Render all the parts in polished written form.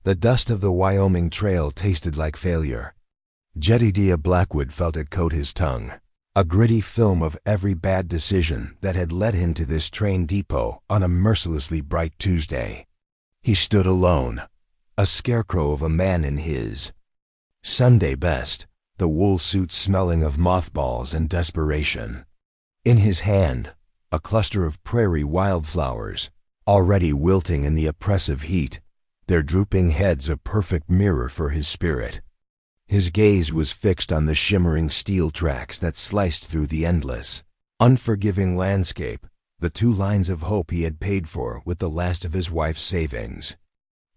The dust of the Wyoming Trail tasted like failure. Jedediah Blackwood felt it coat his tongue, a gritty film of every bad decision that had led him to this train depot on a mercilessly bright Tuesday. He stood alone, a scarecrow of a man in his Sunday best, the wool suit smelling of mothballs and desperation. In his hand, a cluster of prairie wildflowers, already wilting in the oppressive heat, their drooping heads a perfect mirror for his spirit. His gaze was fixed on the shimmering steel tracks that sliced through the endless, unforgiving landscape, the 2 lines of hope he had paid for with the last of his wife's savings.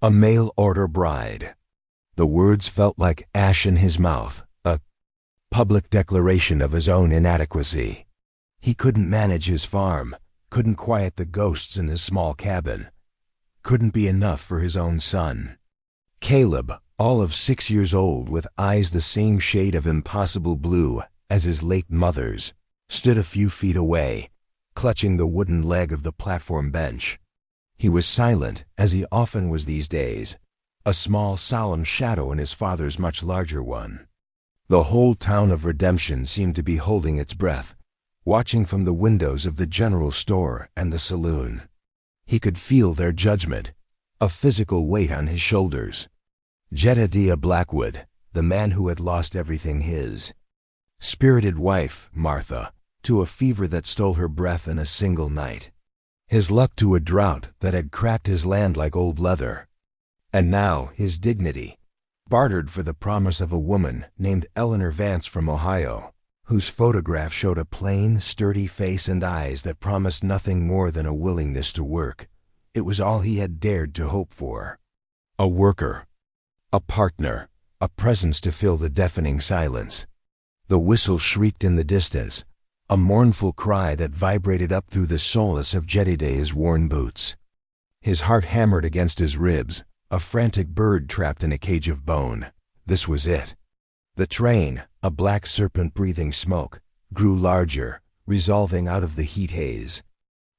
A mail-order bride. The words felt like ash in his mouth, a public declaration of his own inadequacy. He couldn't manage his farm, couldn't quiet the ghosts in his small cabin, couldn't be enough for his own son. Caleb, all of 6 years old with eyes the same shade of impossible blue as his late mother's, stood a few feet away, clutching the wooden leg of the platform bench. He was silent, as he often was these days, a small solemn shadow in his father's much larger one. The whole town of Redemption seemed to be holding its breath, watching from the windows of the general store and the saloon. He could feel their judgment, a physical weight on his shoulders. Jedediah Blackwood, the man who had lost everything his spirited wife, Martha, to a fever that stole her breath in a single night. His luck to a drought that had cracked his land like old leather. And now his dignity, bartered for the promise of a woman named Eleanor Vance from Ohio, whose photograph showed a plain, sturdy face and eyes that promised nothing more than a willingness to work. It was all he had dared to hope for. A worker, a partner, a presence to fill the deafening silence. The whistle shrieked in the distance, a mournful cry that vibrated up through the soles of Jedediah's worn boots. His heart hammered against his ribs, a frantic bird trapped in a cage of bone. This was it. The train, a black serpent breathing smoke, grew larger, resolving out of the heat haze.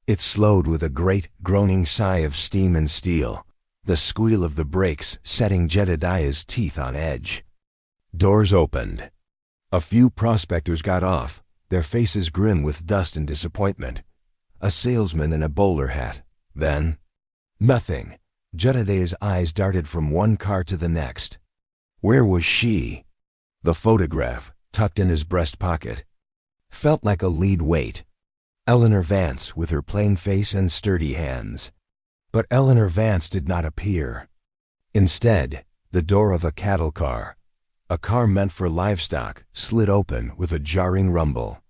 It slowed with a great, groaning sigh of steam and steel, the squeal of the brakes setting Jedediah's teeth on edge. Doors opened. A few prospectors got off, their faces grim with dust and disappointment. A salesman in a bowler hat. Then, nothing. Jedediah's eyes darted from one car to the next. Where was she? The photograph, tucked in his breast pocket, felt like a lead weight. Eleanor Vance with her plain face and sturdy hands. But Eleanor Vance did not appear. Instead, the door of a cattle car, a car meant for livestock, slid open with a jarring rumble.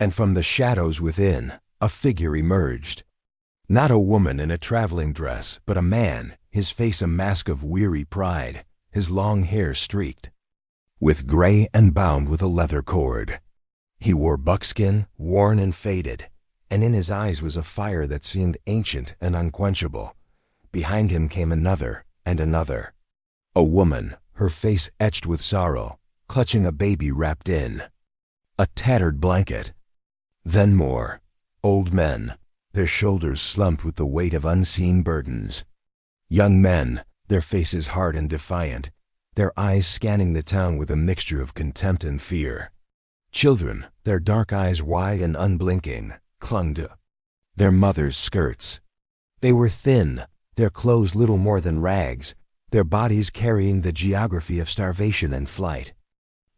And from the shadows within, a figure emerged. Not a woman in a traveling dress, but a man, his face a mask of weary pride, his long hair streaked with gray and bound with a leather cord. He wore buckskin, worn and faded, and in his eyes was a fire that seemed ancient and unquenchable. Behind him came another and another. A woman, her face etched with sorrow, clutching a baby wrapped in a tattered blanket. Then more. Old men, their shoulders slumped with the weight of unseen burdens. Young men, their faces hard and defiant, their eyes scanning the town with a mixture of contempt and fear. Children, their dark eyes wide and unblinking, clung to their mothers' skirts. They were thin, their clothes little more than rags, their bodies carrying the geography of starvation and flight.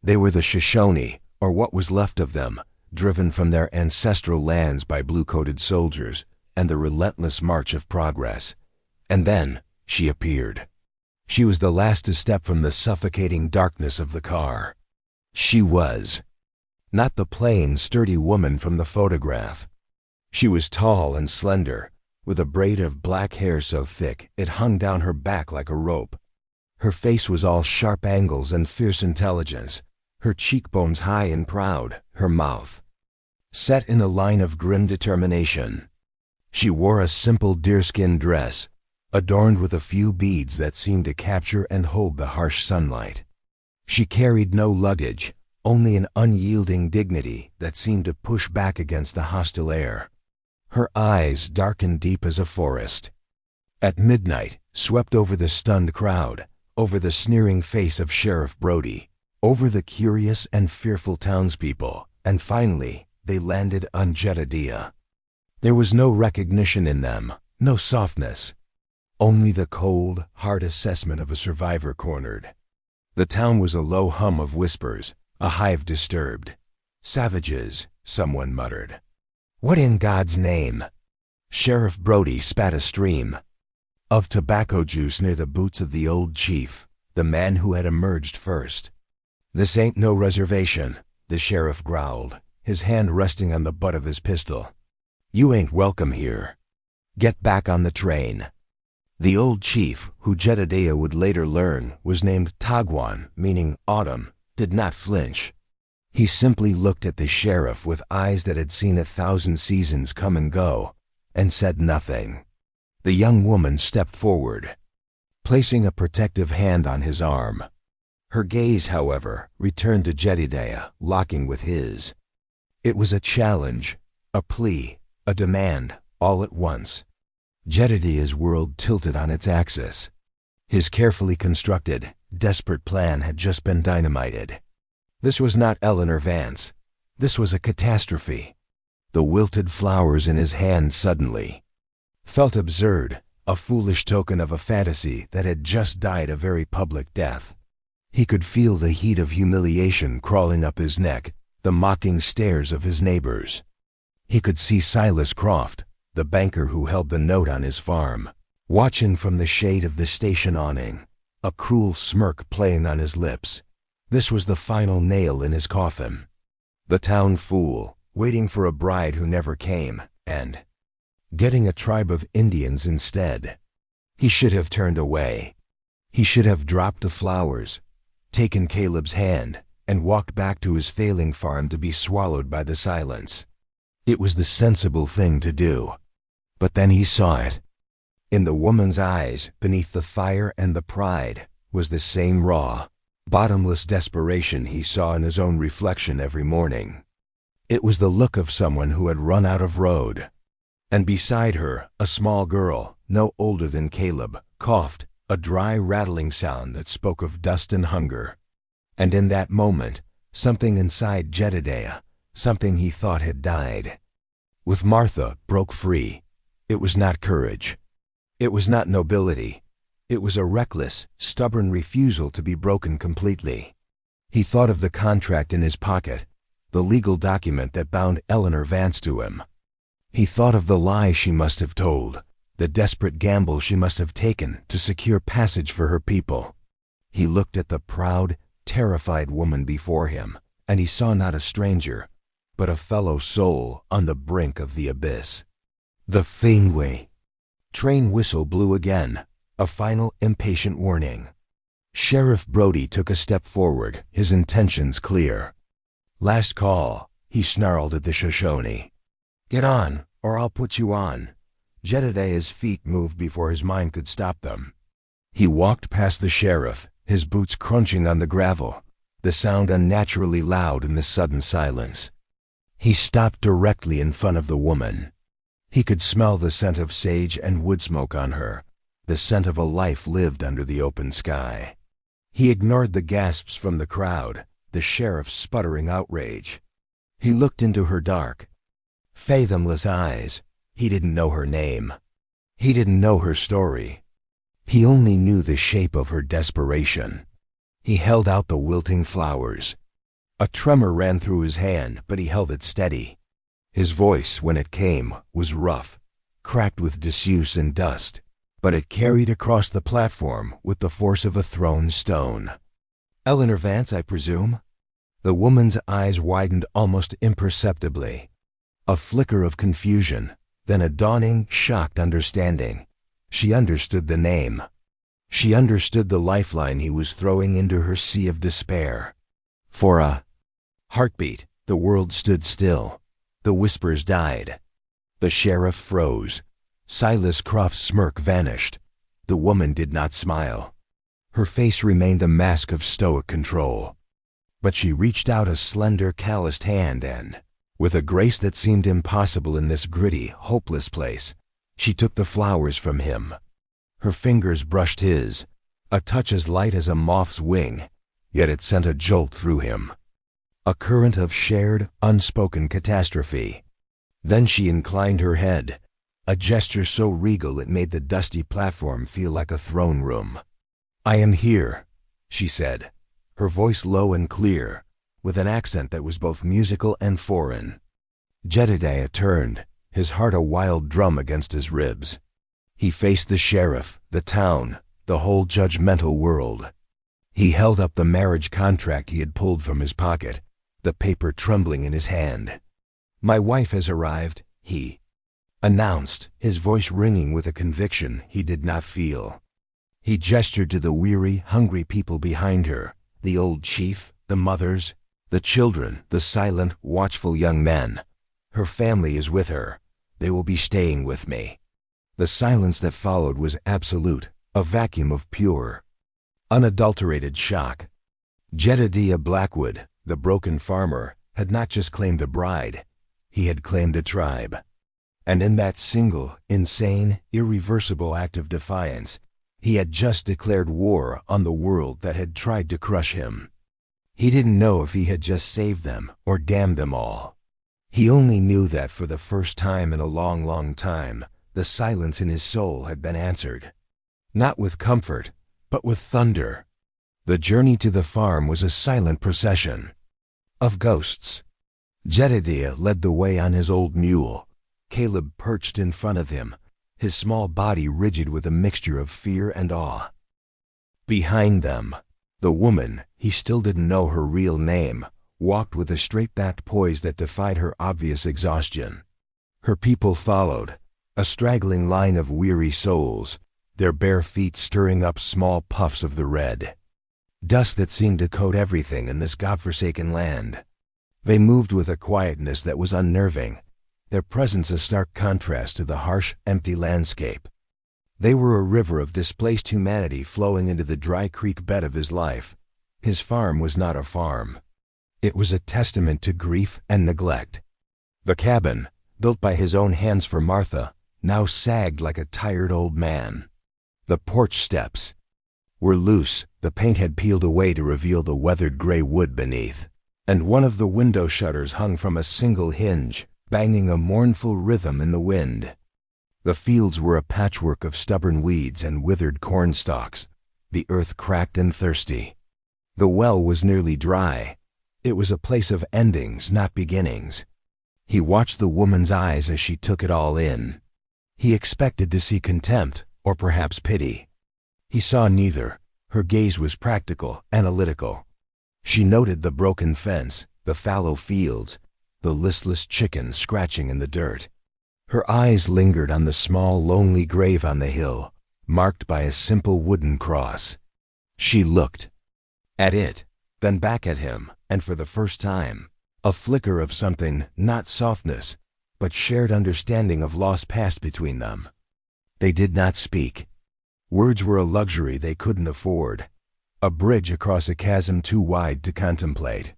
They were the Shoshone, or what was left of them, driven from their ancestral lands by blue-coated soldiers and the relentless march of progress. And then she appeared. She was the last to step from the suffocating darkness of the car. She was not the plain, sturdy woman from the photograph. She was tall and slender, with a braid of black hair so thick it hung down her back like a rope. Her face was all sharp angles and fierce intelligence, her cheekbones high and proud, her mouth set in a line of grim determination. She wore a simple deerskin dress, adorned with a few beads that seemed to capture and hold the harsh sunlight. She carried no luggage, only an unyielding dignity that seemed to push back against the hostile air. Her eyes dark and deep as a forest. At midnight, swept over the stunned crowd, over the sneering face of Sheriff Brody, over the curious and fearful townspeople, and finally, they landed on Jedediah. There was no recognition in them, no softness. Only the cold, hard assessment of a survivor cornered. The town was a low hum of whispers, a hive disturbed. "Savages," someone muttered. "What in God's name?" Sheriff Brody spat a stream of tobacco juice near the boots of the old chief, the man who had emerged first. "This ain't no reservation," the sheriff growled, his hand resting on the butt of his pistol. "You ain't welcome here. Get back on the train." The old chief, who Jedediah would later learn was named Tagwan, meaning autumn, did not flinch. He simply looked at the sheriff with eyes that had seen 1,000 seasons come and go, and said nothing. The young woman stepped forward, placing a protective hand on his arm. Her gaze, however, returned to Jedediah, locking with his. It was a challenge, a plea, a demand, all at once. Jedediah's world tilted on its axis. His carefully constructed, desperate plan had just been dynamited. This was not Eleanor Vance. This was a catastrophe. The wilted flowers in his hand suddenly felt absurd, a foolish token of a fantasy that had just died a very public death. He could feel the heat of humiliation crawling up his neck, the mocking stares of his neighbors. He could see Silas Croft, the banker who held the note on his farm, watching from the shade of the station awning, a cruel smirk playing on his lips. This was the final nail in his coffin. The town fool, waiting for a bride who never came, and getting a tribe of Indians instead. He should have turned away. He should have dropped the flowers, taken Caleb's hand, and walked back to his failing farm to be swallowed by the silence. It was the sensible thing to do. But then he saw it. In the woman's eyes, beneath the fire and the pride, was the same raw, bottomless desperation he saw in his own reflection every morning. It was the look of someone who had run out of road. And beside her, a small girl, no older than Caleb, coughed, a dry rattling sound that spoke of dust and hunger. And in that moment, something inside Jedediah, something he thought had died, with Martha, broke free. It was not courage. It was not nobility. It was a reckless, stubborn refusal to be broken completely. He thought of the contract in his pocket, the legal document that bound Eleanor Vance to him. He thought of the lie she must have told, the desperate gamble she must have taken to secure passage for her people. He looked at the proud, terrified woman before him, and he saw not a stranger, but a fellow soul on the brink of the abyss. The Feenway. Train whistle blew again, a final impatient warning. Sheriff Brody took a step forward, his intentions clear. "Last call," he snarled at the Shoshone. "Get on, or I'll put you on." Jedediah's feet moved before his mind could stop them. He walked past the sheriff, his boots crunching on the gravel, the sound unnaturally loud in the sudden silence. He stopped directly in front of the woman. He could smell the scent of sage and wood smoke on her, the scent of a life lived under the open sky. He ignored the gasps from the crowd, the sheriff's sputtering outrage. He looked into her dark, fathomless eyes. He didn't know her name. He didn't know her story. He only knew the shape of her desperation. He held out the wilting flowers. A tremor ran through his hand, but he held it steady. His voice, when it came, was rough, cracked with disuse and dust, but it carried across the platform with the force of a thrown stone. "Eleanor Vance, I presume?" The woman's eyes widened almost imperceptibly. A flicker of confusion, then a dawning, shocked understanding. She understood the name. She understood the lifeline he was throwing into her sea of despair. For a heartbeat, the world stood still. The whispers died. The sheriff froze. Silas Croft's smirk vanished. The woman did not smile. Her face remained a mask of stoic control. But she reached out a slender, calloused hand and, with a grace that seemed impossible in this gritty, hopeless place, she took the flowers from him. Her fingers brushed his, a touch as light as a moth's wing, yet it sent a jolt through him. A current of shared, unspoken catastrophe. Then she inclined her head, a gesture so regal it made the dusty platform feel like a throne room. "I am here," she said, her voice low and clear, with an accent that was both musical and foreign. Jedediah turned, his heart a wild drum against his ribs. He faced the sheriff, the town, the whole judgmental world. He held up the marriage contract he had pulled from his pocket, the paper trembling in his hand. "My wife has arrived," he announced, his voice ringing with a conviction he did not feel. He gestured to the weary, hungry people behind her, the old chief, the mothers, the children, the silent, watchful young men. "Her family is with her. They will be staying with me." The silence that followed was absolute, a vacuum of pure, unadulterated shock. Jedediah Blackwood, the broken farmer, had not just claimed a bride, he had claimed a tribe. And in that single, insane, irreversible act of defiance, he had just declared war on the world that had tried to crush him. He didn't know if he had just saved them or damned them all. He only knew that for the first time in a long, long time, the silence in his soul had been answered. Not with comfort, but with thunder. The journey to the farm was a silent procession of ghosts. Jedediah led the way on his old mule. Caleb perched in front of him, his small body rigid with a mixture of fear and awe. Behind them, the woman, he still didn't know her real name, walked with a straight-backed poise that defied her obvious exhaustion. Her people followed, a straggling line of weary souls, their bare feet stirring up small puffs of the red dust that seemed to coat everything in this godforsaken land. They moved with a quietness that was unnerving, their presence a stark contrast to the harsh, empty landscape. They were a river of displaced humanity flowing into the dry creek bed of his life. His farm was not a farm. It was a testament to grief and neglect. The cabin, built by his own hands for Martha, now sagged like a tired old man. The porch steps were loose, the paint had peeled away to reveal the weathered gray wood beneath, and one of the window shutters hung from a single hinge, banging a mournful rhythm in the wind. The fields were a patchwork of stubborn weeds and withered corn stalks, the earth cracked and thirsty. The well was nearly dry. It was a place of endings, not beginnings. He watched the woman's eyes as she took it all in. He expected to see contempt, or perhaps pity. He saw neither. Her gaze was practical, analytical. She noted the broken fence, the fallow fields, the listless chickens scratching in the dirt. Her eyes lingered on the small, lonely grave on the hill, marked by a simple wooden cross. She looked at it, then back at him, and for the first time, a flicker of something, not softness, but shared understanding of lost past between them. They did not speak. Words were a luxury they couldn't afford, a bridge across a chasm too wide to contemplate.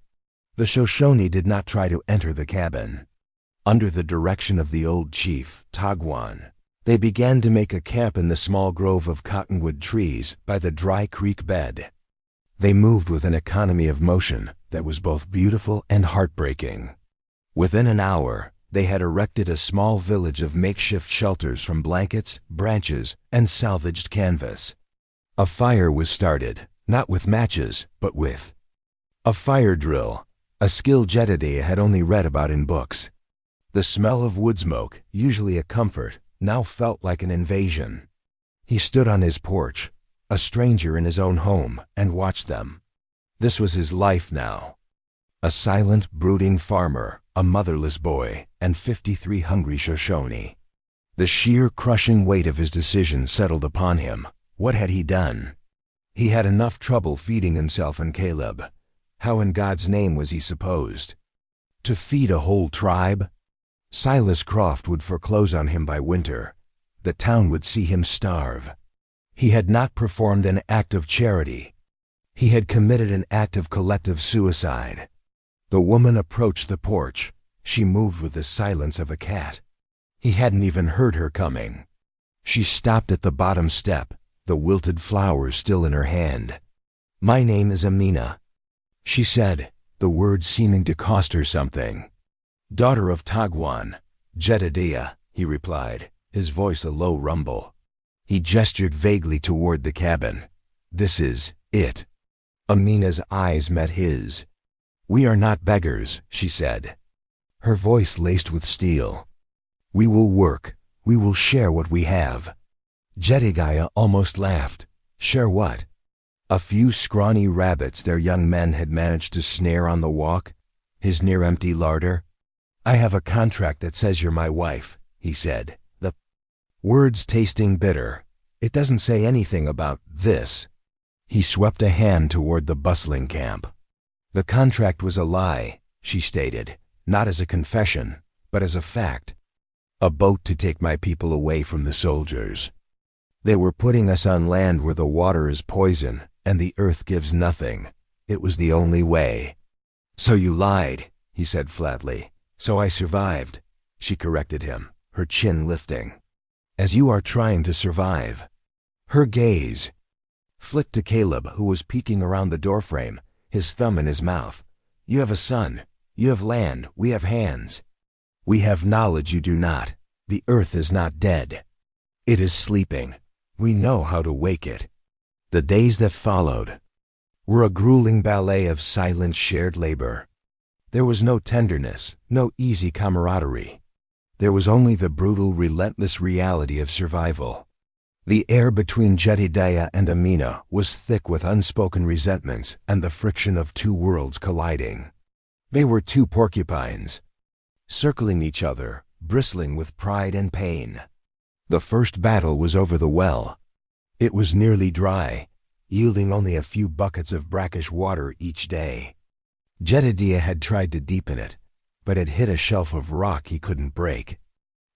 The Shoshone did not try to enter the cabin. Under the direction of the old chief, Tagwan, they began to make a camp in the small grove of cottonwood trees by the dry creek bed. They moved with an economy of motion that was both beautiful and heartbreaking. Within an hour, they had erected a small village of makeshift shelters from blankets, branches, and salvaged canvas. A fire was started, not with matches, but with a fire drill, a skill Jedediah had only read about in books. The smell of wood smoke, usually a comfort, now felt like an invasion. He stood on his porch, a stranger in his own home, and watched them. This was his life now. A silent, brooding farmer, a motherless boy, and 53 hungry Shoshone. The sheer, crushing weight of his decision settled upon him. What had he done? He had enough trouble feeding himself and Caleb. How in God's name was he supposed to feed a whole tribe? Silas Croft would foreclose on him by winter. The town would see him starve. He had not performed an act of charity. He had committed an act of collective suicide. The woman approached the porch. She moved with the silence of a cat. He hadn't even heard her coming. She stopped at the bottom step, the wilted flowers still in her hand. "My name is Amina," she said, the words seeming to cost her something. "Daughter of Tagwan, Jedediah," he replied, his voice a low rumble. He gestured vaguely toward the cabin. "This is it." Amina's eyes met his. "We are not beggars," she said, her voice laced with steel. "We will work. We will share what we have." Jedediah almost laughed. "Share what?" A few scrawny rabbits their young men had managed to snare on the walk, his near-empty larder. "I have a contract that says you're my wife," he said, the words tasting bitter. "It doesn't say anything about this." He swept a hand toward the bustling camp. "The contract was a lie," she stated, not as a confession, but as a fact. "A boat to take my people away from the soldiers. They were putting us on land where the water is poison and the earth gives nothing. It was the only way." "So you lied," he said flatly. "So I survived," she corrected him, her chin lifting. "As you are trying to survive." Her gaze flicked to Caleb, who was peeking around the doorframe, his thumb in his mouth. "You have a son. You have land. We have hands. We have knowledge you do not. The earth is not dead. It is sleeping. We know how to wake it." The days that followed were a grueling ballet of silent shared labor. There was no tenderness, no easy camaraderie. There was only the brutal, relentless reality of survival. The air between Jedediah and Amina was thick with unspoken resentments and the friction of two worlds colliding. They were two porcupines, circling each other, bristling with pride and pain. The first battle was over the well. It was nearly dry, yielding only a few buckets of brackish water each day. Jedediah had tried to deepen it, but had hit a shelf of rock he couldn't break.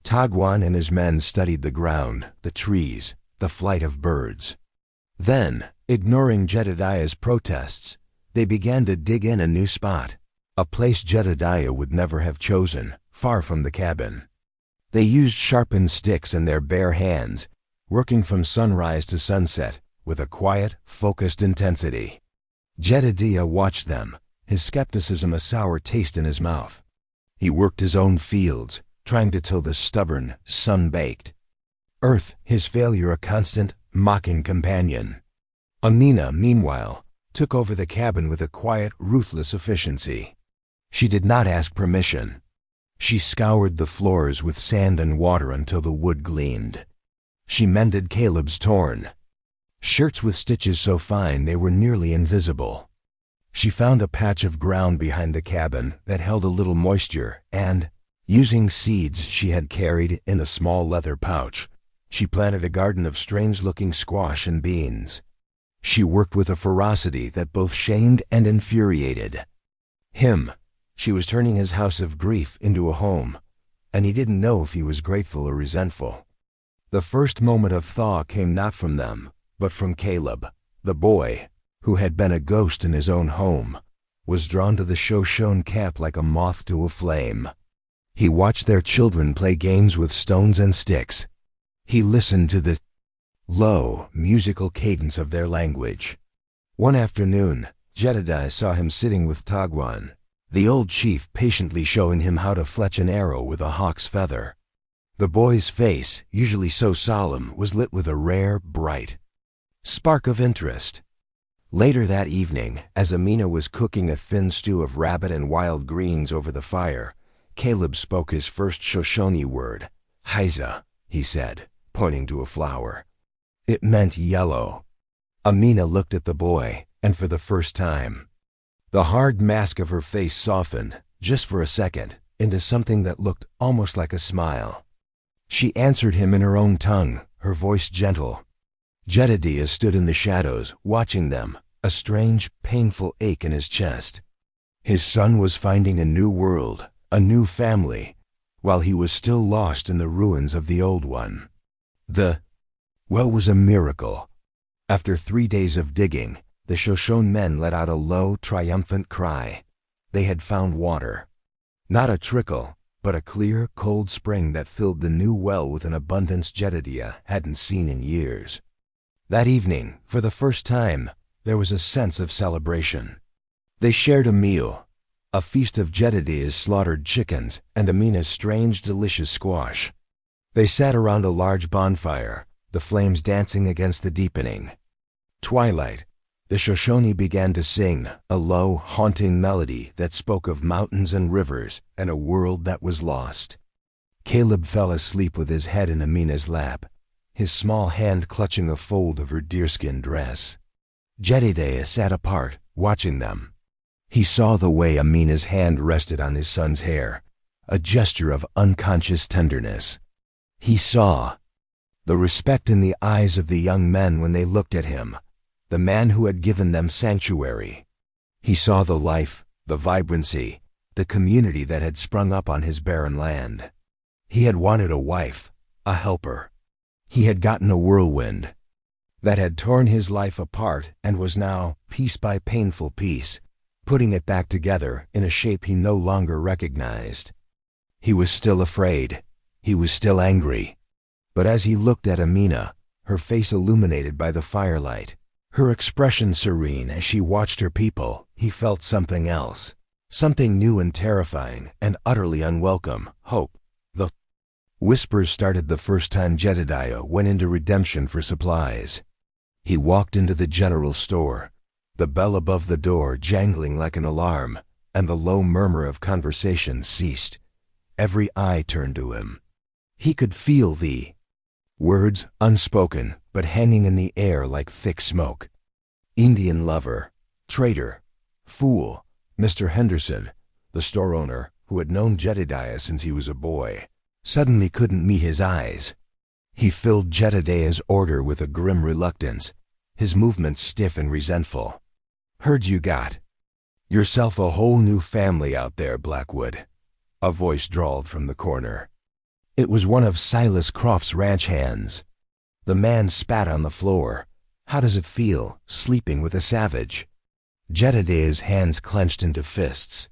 Tagwan and his men studied the ground, the trees, the flight of birds. Then, ignoring Jedediah's protests, they began to dig in a new spot, a place Jedediah would never have chosen, far from the cabin. They used sharpened sticks in their bare hands, working from sunrise to sunset with a quiet, focused intensity. Jedediah watched them, his skepticism a sour taste in his mouth. He worked his own fields, trying to till the stubborn, sun-baked earth, his failure a constant, mocking companion. Amina, meanwhile, took over the cabin with a quiet, ruthless efficiency. She did not ask permission. She scoured the floors with sand and water until the wood gleamed. She mended Caleb's torn shirts with stitches so fine they were nearly invisible. She found a patch of ground behind the cabin that held a little moisture and, using seeds she had carried in a small leather pouch, she planted a garden of strange-looking squash and beans. She worked with a ferocity that both shamed and infuriated him. She was turning his house of grief into a home, and he didn't know if he was grateful or resentful. The first moment of thaw came not from them, but from Caleb. The boy, who had been a ghost in his own home, was drawn to the Shoshone camp like a moth to a flame. He watched their children play games with stones and sticks. He listened to the low, musical cadence of their language. One afternoon, Jedediah saw him sitting with Tagwan, the old chief patiently showing him how to fletch an arrow with a hawk's feather. The boy's face, usually so solemn, was lit with a rare, bright spark of interest. Later that evening, as Amina was cooking a thin stew of rabbit and wild greens over the fire, Caleb spoke his first Shoshone word. "Hiza," he said, pointing to a flower. It meant yellow. Amina looked at the boy, and for the first time, the hard mask of her face softened, just for a second, into something that looked almost like a smile. She answered him in her own tongue, her voice gentle. Jedediah stood in the shadows, watching them, a strange, painful ache in his chest. His son was finding a new world, a new family, while he was still lost in the ruins of the old one. The well was a miracle. After 3 days of digging, the Shoshone men let out a low, triumphant cry. They had found water. Not a trickle, but a clear, cold spring that filled the new well with an abundance Jedediah hadn't seen in years. That evening, for the first time, there was a sense of celebration. They shared a meal, a feast of Jedediah's slaughtered chickens and Amina's strange, delicious squash. They sat around a large bonfire, the flames dancing against the deepening twilight. The Shoshone began to sing, a low, haunting melody that spoke of mountains and rivers and a world that was lost. Caleb fell asleep with his head in Amina's lap, his small hand clutching a fold of her deerskin dress. Jedediah sat apart, watching them. He saw the way Amina's hand rested on his son's hair, a gesture of unconscious tenderness. He saw the respect in the eyes of the young men when they looked at him, the man who had given them sanctuary. He saw the life, the vibrancy, the community that had sprung up on his barren land. He had wanted a wife, a helper. He had gotten a whirlwind that had torn his life apart and was now, piece by painful piece, putting it back together in a shape he no longer recognized. He was still afraid. He was still angry. But as he looked at Amina, her face illuminated by the firelight, her expression serene as she watched her people, he felt something else, something new and terrifying and utterly unwelcome, hope. The whispers started the first time Jedediah went into Redemption for supplies. He walked into the general store, the bell above the door jangling like an alarm, and the low murmur of conversation ceased. Every eye turned to him. He could feel the words, unspoken, but hanging in the air like thick smoke. Indian lover, traitor, fool. Mr. Henderson, the store owner, who had known Jedediah since he was a boy, suddenly couldn't meet his eyes. He filled Jedediah's order with a grim reluctance, his movements stiff and resentful. "Heard you got yourself a whole new family out there, Blackwood," a voice drawled from the corner. It was one of Silas Croft's ranch hands. The man spat on the floor. How does it feel, sleeping with a savage? Jedediah's hands clenched into fists.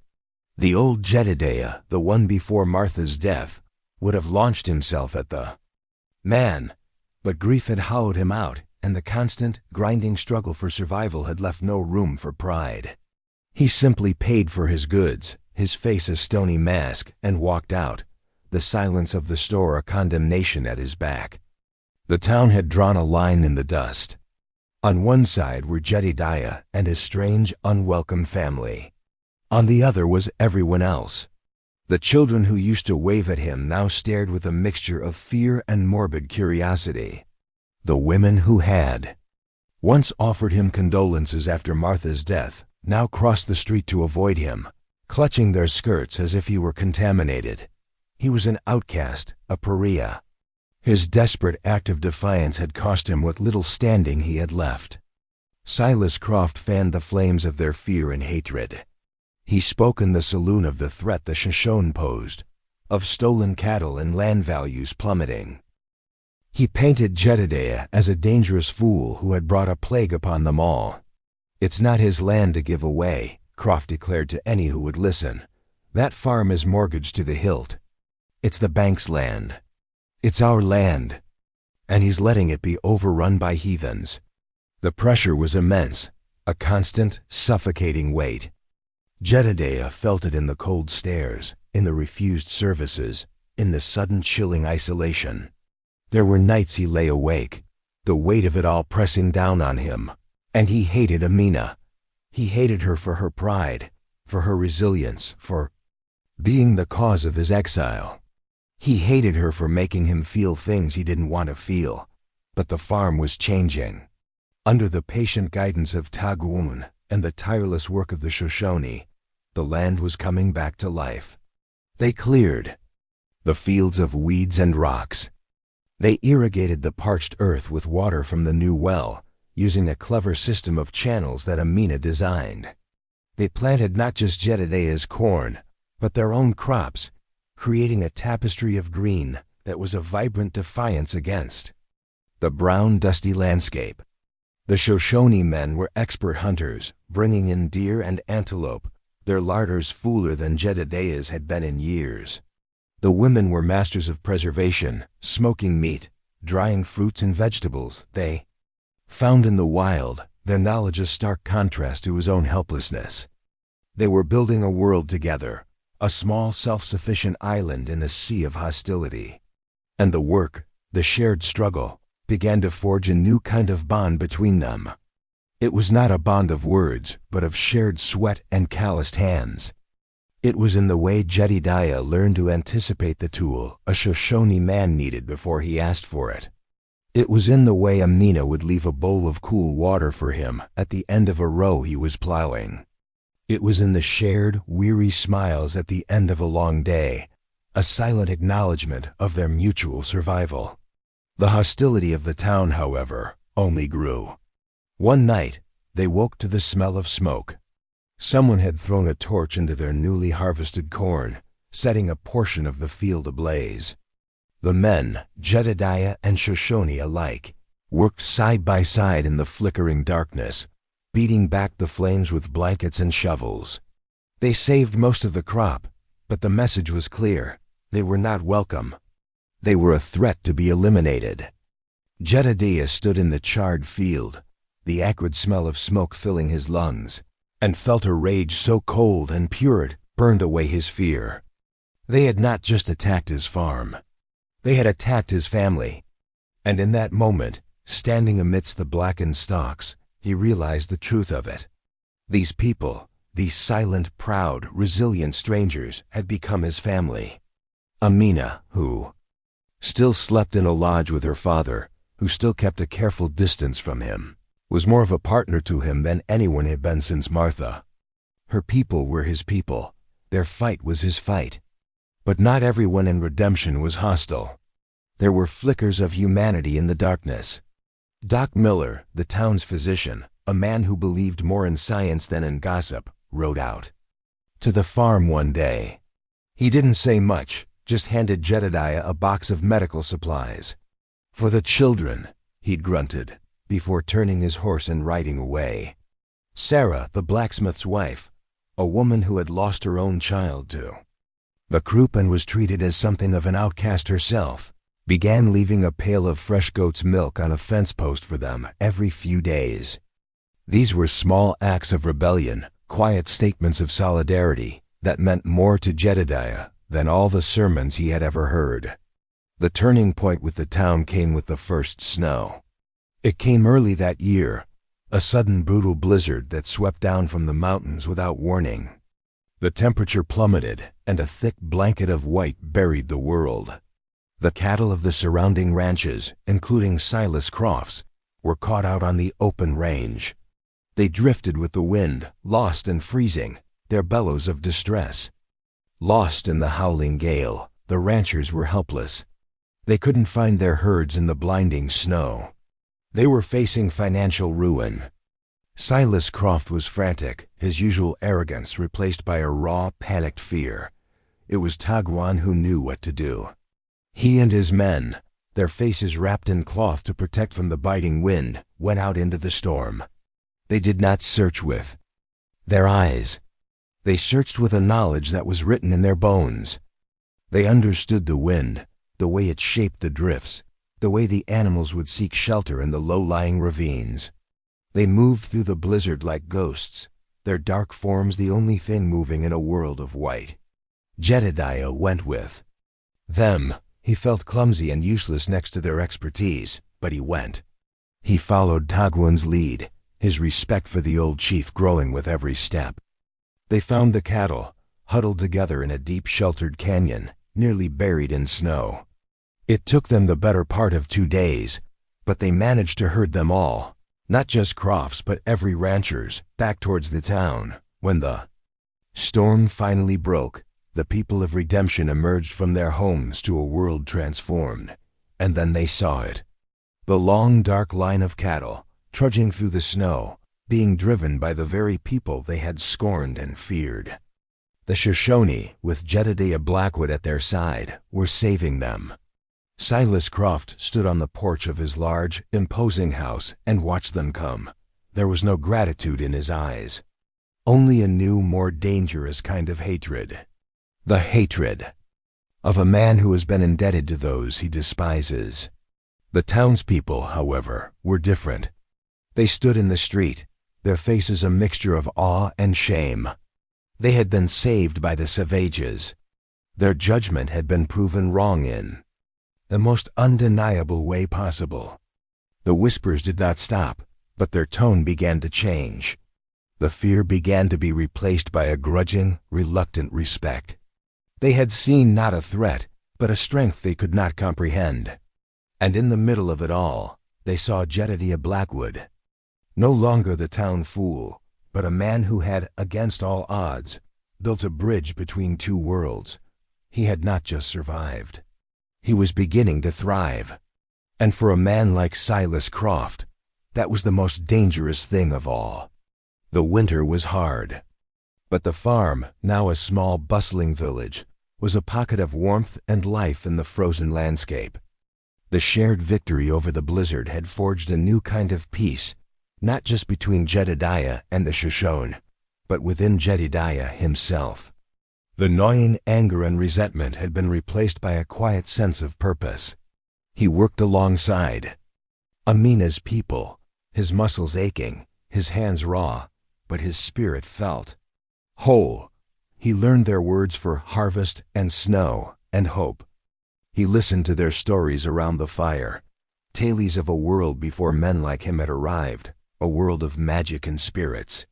The old Jedediah, the one before Martha's death, would have launched himself at the man, but grief had hollowed him out, and the constant, grinding struggle for survival had left no room for pride. He simply paid for his goods, his face a stony mask, and walked out, the silence of the store a condemnation at his back. The town had drawn a line in the dust. On one side were Jedediah and his strange, unwelcome family. On the other was everyone else. The children who used to wave at him now stared with a mixture of fear and morbid curiosity. The women who had once offered him condolences after Martha's death now crossed the street to avoid him, clutching their skirts as if he were contaminated. He was an outcast, a pariah. His desperate act of defiance had cost him what little standing he had left. Silas Croft fanned the flames of their fear and hatred. He spoke in the saloon of the threat the Shoshone posed, of stolen cattle and land values plummeting. He painted Jedediah as a dangerous fool who had brought a plague upon them all. "It's not his land to give away," Croft declared to any who would listen. "That farm is mortgaged to the hilt. It's the bank's land. It's our land. And he's letting it be overrun by heathens." The pressure was immense, a constant, suffocating weight. Jedediah felt it in the cold stares, in the refused services, in the sudden chilling isolation. There were nights he lay awake, the weight of it all pressing down on him. And he hated Amina. He hated her for her pride, for her resilience, for being the cause of his exile. He hated her for making him feel things he didn't want to feel. But the farm was changing. Under the patient guidance of Tagun and the tireless work of the Shoshone, the land was coming back to life. They cleared the fields of weeds and rocks. They irrigated the parched earth with water from the new well, using a clever system of channels that Amina designed. They planted not just Jedediah's corn, but their own crops, creating a tapestry of green that was a vibrant defiance against the brown, dusty landscape. The Shoshone men were expert hunters, bringing in deer and antelope, their larders fuller than Jedediah's had been in years. The women were masters of preservation, smoking meat, drying fruits and vegetables they found in the wild, their knowledge a stark contrast to his own helplessness. They were building a world together, a small self-sufficient island in a sea of hostility. And the work, the shared struggle, began to forge a new kind of bond between them. It was not a bond of words, but of shared sweat and calloused hands. It was in the way Jedediah learned to anticipate the tool a Shoshone man needed before he asked for it. It was in the way Amina would leave a bowl of cool water for him at the end of a row he was plowing. It was in the shared, weary smiles at the end of a long day, a silent acknowledgement of their mutual survival. The hostility of the town, however, only grew. One night, they woke to the smell of smoke. Someone had thrown a torch into their newly harvested corn, setting a portion of the field ablaze. The men, Jedediah and Shoshone alike, worked side by side in the flickering darkness, beating back the flames with blankets and shovels. They saved most of the crop, but the message was clear. They were not welcome. They were a threat to be eliminated. Jedediah stood in the charred field, the acrid smell of smoke filling his lungs, and felt a rage so cold and pure it burned away his fear. They had not just attacked his farm. They had attacked his family. And in that moment, standing amidst the blackened stalks, he realized the truth of it. These people, these silent, proud, resilient strangers, had become his family. Amina, who still slept in a lodge with her father, who still kept a careful distance from him, was more of a partner to him than anyone had been since Martha. Her people were his people. Their fight was his fight. But not everyone in Redemption was hostile. There were flickers of humanity in the darkness. Doc Miller, the town's physician, a man who believed more in science than in gossip, rode out to the farm one day. He didn't say much, just handed Jedediah a box of medical supplies. "For the children," he'd grunted, before turning his horse and riding away. Sarah, the blacksmith's wife, a woman who had lost her own child too, the croup and was treated as something of an outcast herself, began leaving a pail of fresh goat's milk on a fence post for them every few days. These were small acts of rebellion, quiet statements of solidarity that meant more to Jedediah than all the sermons he had ever heard. The turning point with the town came with the first snow. It came early that year, a sudden brutal blizzard that swept down from the mountains without warning. The temperature plummeted, and a thick blanket of white buried the world. The cattle of the surrounding ranches, including Silas Crofts, were caught out on the open range. They drifted with the wind, lost and freezing, their bellows of distress. Lost in the howling gale, the ranchers were helpless. They couldn't find their herds in the blinding snow. They were facing financial ruin. Silas Croft was frantic, his usual arrogance replaced by a raw, panicked fear. It was Tagwan who knew what to do. He and his men, their faces wrapped in cloth to protect from the biting wind, went out into the storm. They did not search with their eyes. They searched with a knowledge that was written in their bones. They understood the wind, the way it shaped the drifts, the way the animals would seek shelter in the low-lying ravines. They moved through the blizzard like ghosts, their dark forms the only thing moving in a world of white. Jedediah went with them. He felt clumsy and useless next to their expertise, but he went. He followed Tagwan's lead, his respect for the old chief growing with every step. They found the cattle, huddled together in a deep sheltered canyon, nearly buried in snow. It took them the better part of 2 days, but they managed to herd them all, not just Crofts but every rancher's, back towards the town. When the storm finally broke, the people of Redemption emerged from their homes to a world transformed, and then they saw it. The long dark line of cattle, trudging through the snow, being driven by the very people they had scorned and feared. The Shoshone, with Jedediah Blackwood at their side, were saving them. Silas Croft stood on the porch of his large, imposing house and watched them come. There was no gratitude in his eyes, only a new, more dangerous kind of hatred. The hatred of a man who has been indebted to those he despises. The townspeople, however, were different. They stood in the street, their faces a mixture of awe and shame. They had been saved by the savages. Their judgment had been proven wrong in the most undeniable way possible. The whispers did not stop, but their tone began to change. The fear began to be replaced by a grudging, reluctant respect. They had seen not a threat, but a strength they could not comprehend. And in the middle of it all, they saw Jedediah Blackwood. No longer the town fool, but a man who had, against all odds, built a bridge between two worlds. He had not just survived. He was beginning to thrive. And for a man like Silas Croft, that was the most dangerous thing of all. The winter was hard. But the farm, now a small, bustling village, was a pocket of warmth and life in the frozen landscape. The shared victory over the blizzard had forged a new kind of peace, not just between Jedediah and the Shoshone, but within Jedediah himself. The gnawing anger and resentment had been replaced by a quiet sense of purpose. He worked alongside Amina's people, his muscles aching, his hands raw, but his spirit felt whole. He learned their words for harvest and snow and hope. He listened to their stories around the fire, tales of a world before men like him had arrived, a world of magic and spirits.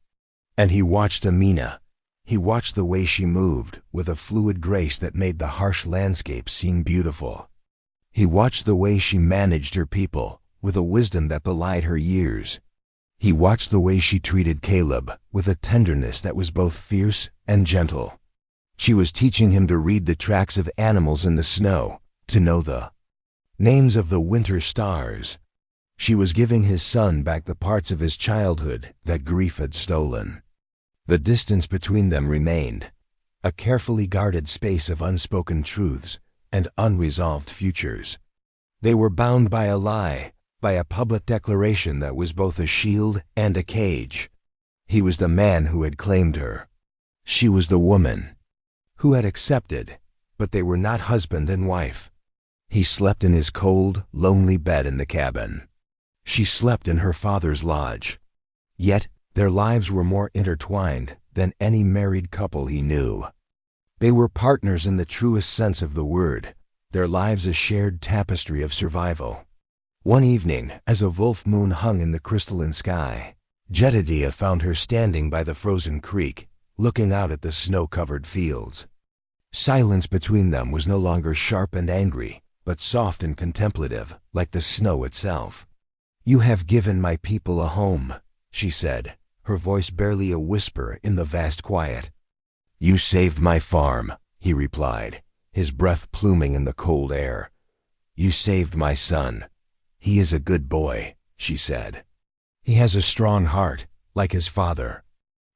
And he watched Amina. He watched the way she moved, with a fluid grace that made the harsh landscape seem beautiful. He watched the way she managed her people, with a wisdom that belied her years. He watched the way she treated Caleb, with a tenderness that was both fierce and gentle. She was teaching him to read the tracks of animals in the snow, to know the names of the winter stars. She was giving his son back the parts of his childhood that grief had stolen. The distance between them remained, a carefully guarded space of unspoken truths and unresolved futures. They were bound by a lie, by a public declaration that was both a shield and a cage. He was the man who had claimed her. She was the woman who had accepted, but they were not husband and wife. He slept in his cold, lonely bed in the cabin. She slept in her father's lodge. Yet their lives were more intertwined than any married couple he knew. They were partners in the truest sense of the word, their lives a shared tapestry of survival. One evening, as a wolf moon hung in the crystalline sky, Jedediah found her standing by the frozen creek, looking out at the snow-covered fields. Silence between them was no longer sharp and angry, but soft and contemplative, like the snow itself. "You have given my people a home," she said, her voice barely a whisper in the vast quiet. "You saved my farm," he replied, his breath pluming in the cold air. "You saved my son. He is a good boy," she said. "He has a strong heart, like his father."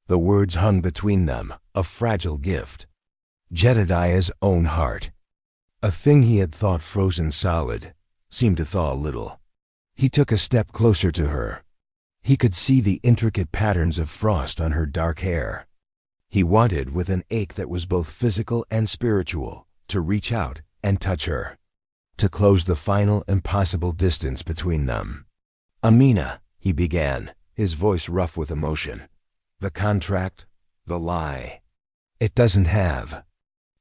The words hung between them, a fragile gift. Jedediah's own heart. A thing he had thought frozen solid, seemed to thaw a little. He took a step closer to her. He could see the intricate patterns of frost on her dark hair. He wanted, with an ache that was both physical and spiritual, to reach out and touch her, to close the final impossible distance between them. "Amina," he began, his voice rough with emotion. "The contract, the lie. It doesn't have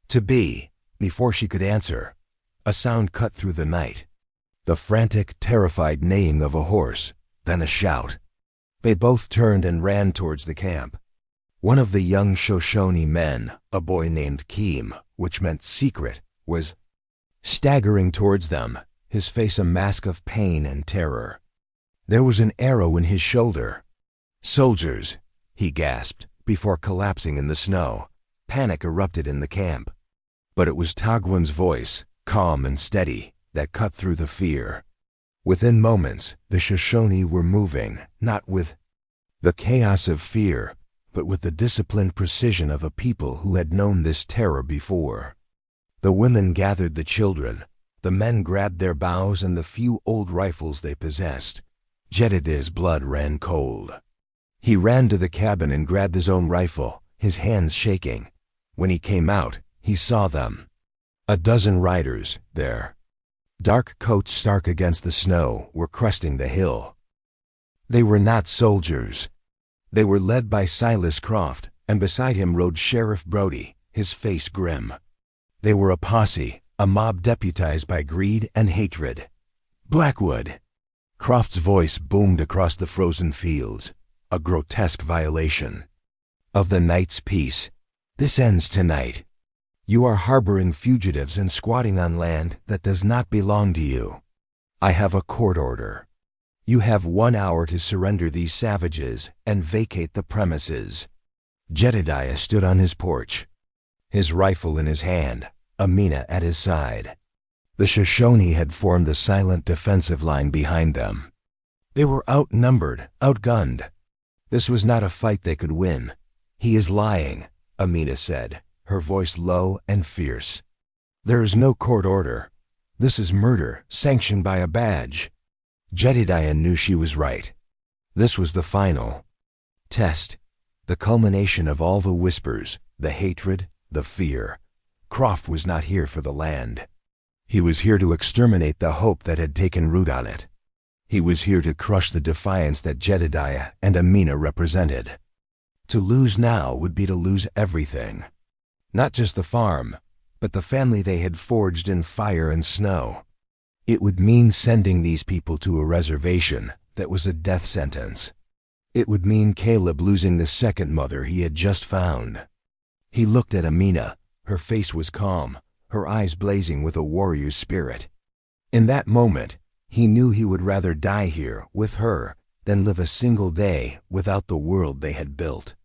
to be." Before she could answer, a sound cut through the night. The frantic, terrified neighing of a horse, then a shout. They both turned and ran towards the camp. One of the young Shoshone men, a boy named Keem, which meant secret, was staggering towards them, his face a mask of pain and terror. There was an arrow in his shoulder. "Soldiers," he gasped, before collapsing in the snow. Panic erupted in the camp. But it was Tagwan's voice, calm and steady, that cut through the fear. Within moments, the Shoshone were moving, not with the chaos of fear, but with the disciplined precision of a people who had known this terror before. The women gathered the children, the men grabbed their bows and the few old rifles they possessed. Jedediah's blood ran cold. He ran to the cabin and grabbed his own rifle, his hands shaking. When he came out, he saw them. A dozen riders, their dark coats stark against the snow, were cresting the hill. They were not soldiers. They were led by Silas Croft, and beside him rode Sheriff Brody, his face grim. They were a posse, a mob deputized by greed and hatred. Blackwood! Croft's voice boomed across the frozen fields, a grotesque violation of the night's peace. This ends tonight. You are harboring fugitives and squatting on land that does not belong to you. I have a court order. You have 1 hour to surrender these savages and vacate the premises. Jedediah stood on his porch, his rifle in his hand, Amina at his side. The Shoshone had formed a silent defensive line behind them. They were outnumbered, outgunned. This was not a fight they could win. He is lying, Amina said, her voice low and fierce. There is no court order. This is murder, sanctioned by a badge. Jedediah knew she was right. This was the final test, the culmination of all the whispers, the hatred, the fear. Croft was not here for the land. He was here to exterminate the hope that had taken root on it. He was here to crush the defiance that Jedediah and Amina represented. To lose now would be to lose everything. Not just the farm, but the family they had forged in fire and snow. It would mean sending these people to a reservation that was a death sentence. It would mean Caleb losing the second mother he had just found. He looked at Amina. Her face was calm, her eyes blazing with a warrior's spirit. In that moment, he knew he would rather die here with her than live a single day without the world they had built.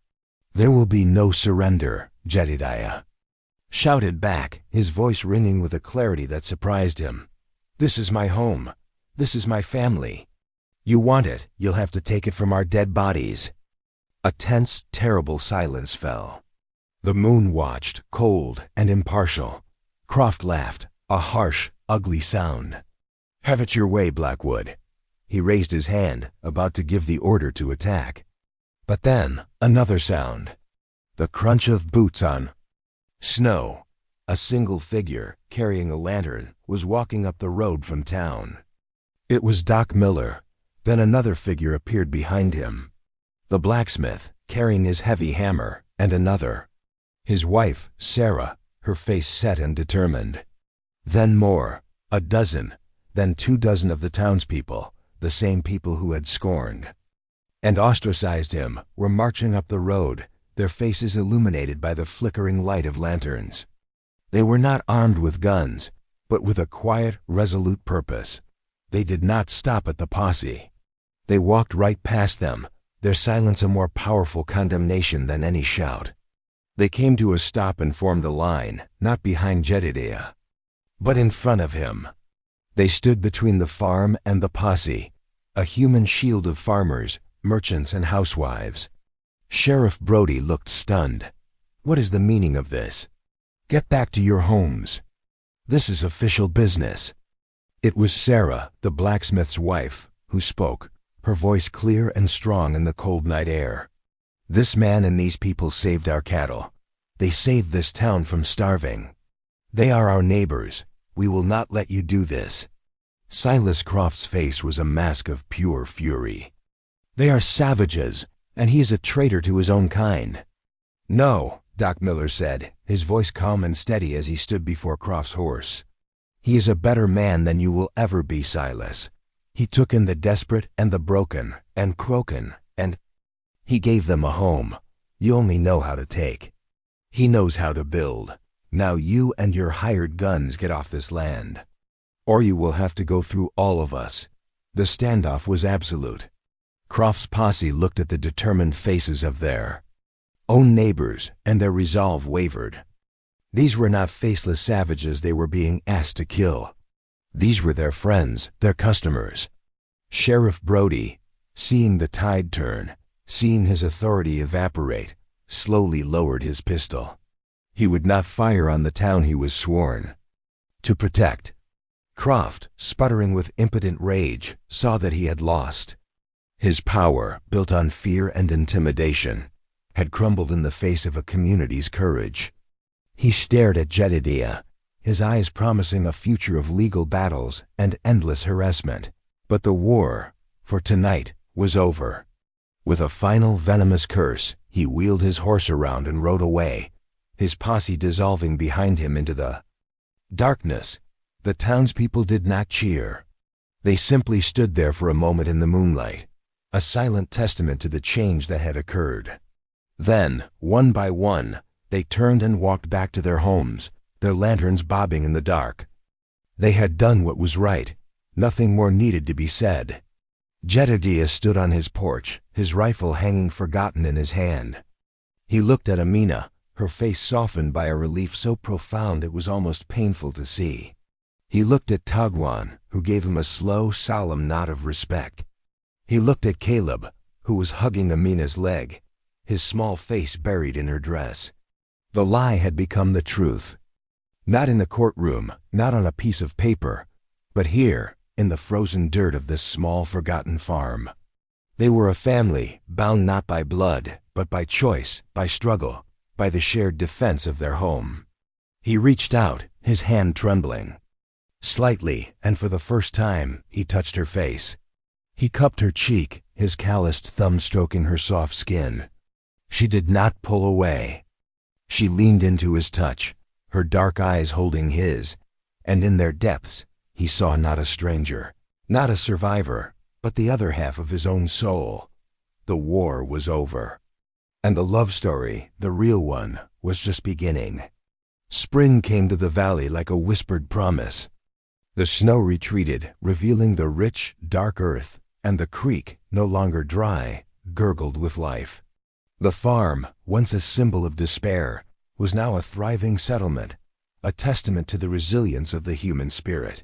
There will be no surrender, Jedediah shouted back, his voice ringing with a clarity that surprised him. This is my home. This is my family. You want it, you'll have to take it from our dead bodies. A tense, terrible silence fell. The moon watched, cold and impartial. Croft laughed, a harsh, ugly sound. Have it your way, Blackwood. He raised his hand, about to give the order to attack. But then, another sound. The crunch of boots on snow. A single figure, carrying a lantern, was walking up the road from town. It was Doc Miller. Then another figure appeared behind him. The blacksmith, carrying his heavy hammer, and another. His wife, Sarah, her face set and determined. Then more, a dozen, then 24 of the townspeople, the same people who had scorned and ostracized him, were marching up the road, their faces illuminated by the flickering light of lanterns. They were not armed with guns, but with a quiet, resolute purpose. They did not stop at the posse. They walked right past them, their silence a more powerful condemnation than any shout. They came to a stop and formed a line, not behind Jedediah, but in front of him. They stood between the farm and the posse, a human shield of farmers, merchants, and housewives. Sheriff Brody looked stunned. What is the meaning of this? Get back to your homes. This is official business. It was Sarah, the blacksmith's wife, who spoke, her voice clear and strong in the cold night air. This man and these people saved our cattle. They saved this town from starving. They are our neighbors. We will not let you do this. Silas Croft's face was a mask of pure fury. They are savages, and he is a traitor to his own kind. No, Doc Miller said, his voice calm and steady as he stood before Croft's horse. He is a better man than you will ever be, Silas. He took in the desperate and the broken and croaken, and he gave them a home. You only know how to take. He knows how to build. Now you and your hired guns get off this land, or you will have to go through all of us. The standoff was absolute. Croft's posse looked at the determined faces of their own neighbors, and their resolve wavered. These were not faceless savages they were being asked to kill. These were their friends, their customers. Sheriff Brody, seeing the tide turn, seeing his authority evaporate, slowly lowered his pistol. He would not fire on the town he was sworn to protect. Croft, sputtering with impotent rage, saw that he had lost. His power, built on fear and intimidation, had crumbled in the face of a community's courage. He stared at Jedediah, his eyes promising a future of legal battles and endless harassment. But the war, for tonight, was over. With a final venomous curse, he wheeled his horse around and rode away, his posse dissolving behind him into the darkness. The townspeople did not cheer. They simply stood there for a moment in the moonlight, a silent testament to the change that had occurred. Then, one by one, they turned and walked back to their homes, their lanterns bobbing in the dark. They had done what was right. Nothing more needed to be said. Jedediah stood on his porch, his rifle hanging forgotten in his hand. He looked at Amina, her face softened by a relief so profound it was almost painful to see. He looked at Tagwan, who gave him a slow, solemn nod of respect. He looked at Caleb, who was hugging Amina's leg, his small face buried in her dress. The lie had become the truth. Not in the courtroom, not on a piece of paper, but here, in the frozen dirt of this small, forgotten farm. They were a family, bound not by blood, but by choice, by struggle, by the shared defense of their home. He reached out, his hand trembling. Slightly, and for the first time, he touched her face. He cupped her cheek, his calloused thumb stroking her soft skin. She did not pull away. She leaned into his touch, her dark eyes holding his, and in their depths, he saw not a stranger, not a survivor, but the other half of his own soul. The war was over. And the love story, the real one, was just beginning. Spring came to the valley like a whispered promise. The snow retreated, revealing the rich, dark earth, and the creek, no longer dry, gurgled with life. The farm, once a symbol of despair, was now a thriving settlement, a testament to the resilience of the human spirit.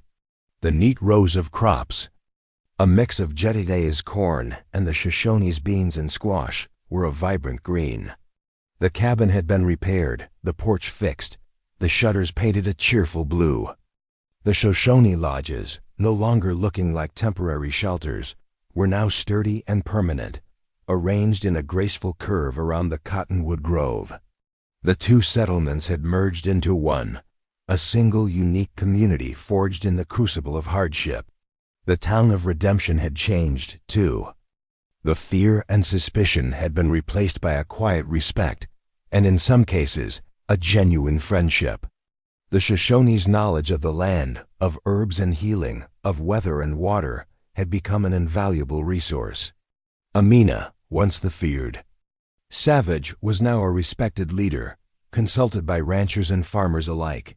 The neat rows of crops, a mix of Jedediah's corn and the Shoshone's beans and squash, were a vibrant green. The cabin had been repaired, the porch fixed, the shutters painted a cheerful blue. The Shoshone lodges, no longer looking like temporary shelters, were now sturdy and permanent, arranged in a graceful curve around the cottonwood grove. The two settlements had merged into one, a single unique community forged in the crucible of hardship. The town of redemption had changed, too. The fear and suspicion had been replaced by a quiet respect, and in some cases, a genuine friendship. The Shoshone's knowledge of the land, of herbs and healing, of weather and water, had become an invaluable resource. Amina, once the feared savage, was now a respected leader, consulted by ranchers and farmers alike.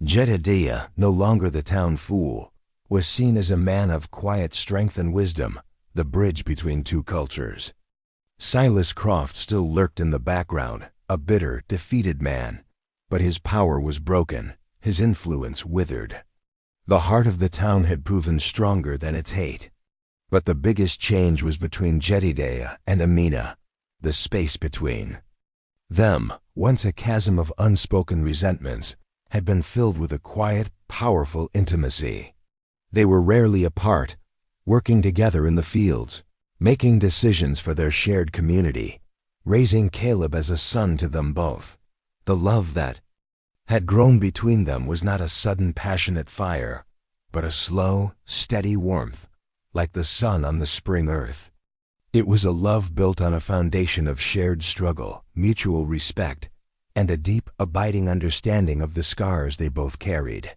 Jedediah, no longer the town fool, was seen as a man of quiet strength and wisdom, the bridge between two cultures. Silas Croft still lurked in the background, a bitter, defeated man, but his power was broken, his influence withered. The heart of the town had proven stronger than its hate. But the biggest change was between Jedediah and Amina, the space between them, once a chasm of unspoken resentments, had been filled with a quiet, powerful intimacy. They were rarely apart, working together in the fields, making decisions for their shared community, raising Caleb as a son to them both. The love that had grown between them was not a sudden passionate fire, but a slow, steady warmth, like the sun on the spring earth. It was a love built on a foundation of shared struggle, mutual respect, and a deep, abiding understanding of the scars they both carried.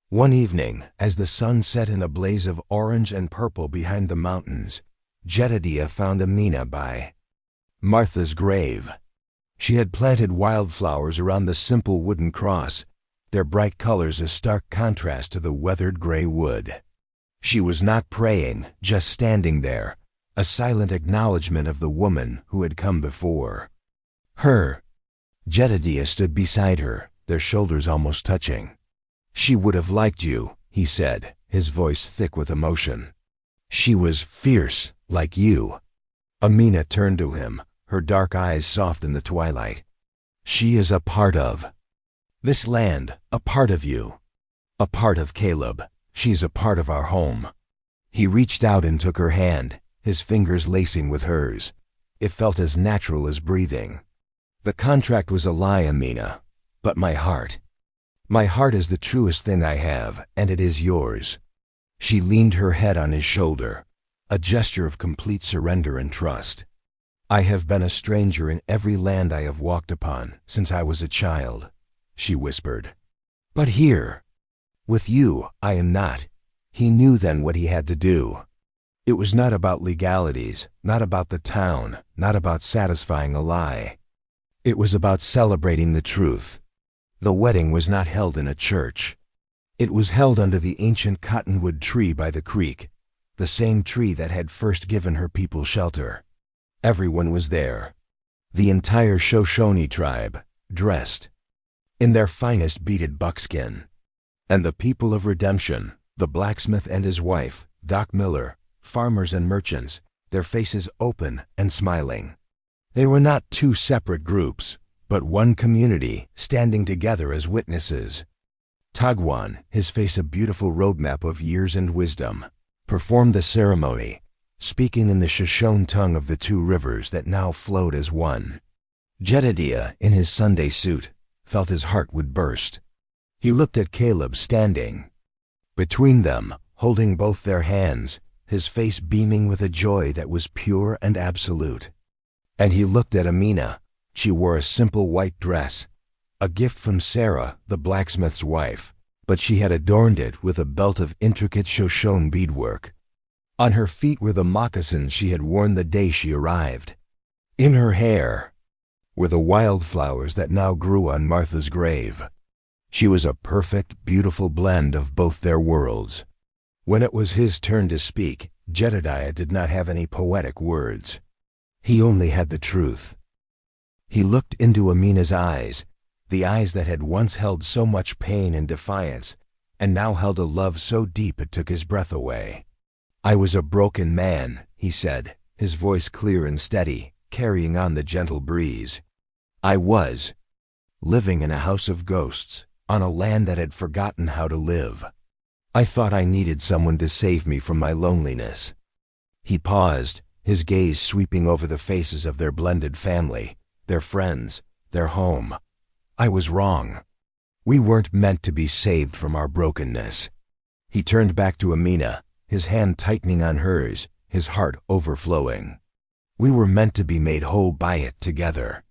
One evening, as the sun set in a blaze of orange and purple behind the mountains, Jedediah found Amina by Martha's grave. She had planted wildflowers around the simple wooden cross, their bright colors a stark contrast to the weathered gray wood. She was not praying, just standing there, a silent acknowledgement of the woman who had come before her. Jedediah stood beside her, their shoulders almost touching. "She would have liked you," he said, his voice thick with emotion. "She was fierce, like you." Amina turned to him, her dark eyes soft in the twilight. "She is a part of this land, a part of you, a part of Caleb. She's a part of our home." He reached out and took her hand, his fingers lacing with hers. It felt as natural as breathing. "The contract was a lie, Amina, but my My heart is the truest thing I have, and it is yours." She leaned her head on his shoulder, a gesture of complete surrender and trust. "I have been a stranger in every land I have walked upon since I was a child," she whispered. "But here, with you, I am not." He knew then what he had to do. It was not about legalities, not about the town, not about satisfying a lie. It was about celebrating the truth. The wedding was not held in a church. It was held under the ancient cottonwood tree by the creek, the same tree that had first given her people shelter. Everyone was there. The entire Shoshone tribe, dressed in their finest beaded buckskin. And the people of redemption, the blacksmith and his wife, Doc Miller, farmers and merchants, their faces open and smiling. They were not two separate groups, but one community standing together as witnesses. Tagwan, his face a beautiful roadmap of years and wisdom, performed the ceremony, speaking in the Shoshone tongue of the two rivers that now flowed as one. Jedediah, in his Sunday suit, felt his heart would burst. He looked at Caleb standing between them, holding both their hands, his face beaming with a joy that was pure and absolute. And he looked at Amina. She wore a simple white dress, a gift from Sarah, the blacksmith's wife, but she had adorned it with a belt of intricate Shoshone beadwork. On her feet were the moccasins she had worn the day she arrived. In her hair were the wildflowers that now grew on Martha's grave. She was a perfect, beautiful blend of both their worlds. When it was his turn to speak, Jedediah did not have any poetic words. He only had the truth. He looked into Amina's eyes, the eyes that had once held so much pain and defiance, and now held a love so deep it took his breath away. "I was a broken man," he said, his voice clear and steady, carrying on the gentle breeze. "I was living in a house of ghosts, on a land that had forgotten how to live. I thought I needed someone to save me from my loneliness." He paused, his gaze sweeping over the faces of their blended family, their friends, their home. "I was wrong. We weren't meant to be saved from our brokenness." He turned back to Amina, his hand tightening on hers, his heart overflowing. "We were meant to be made whole by it together."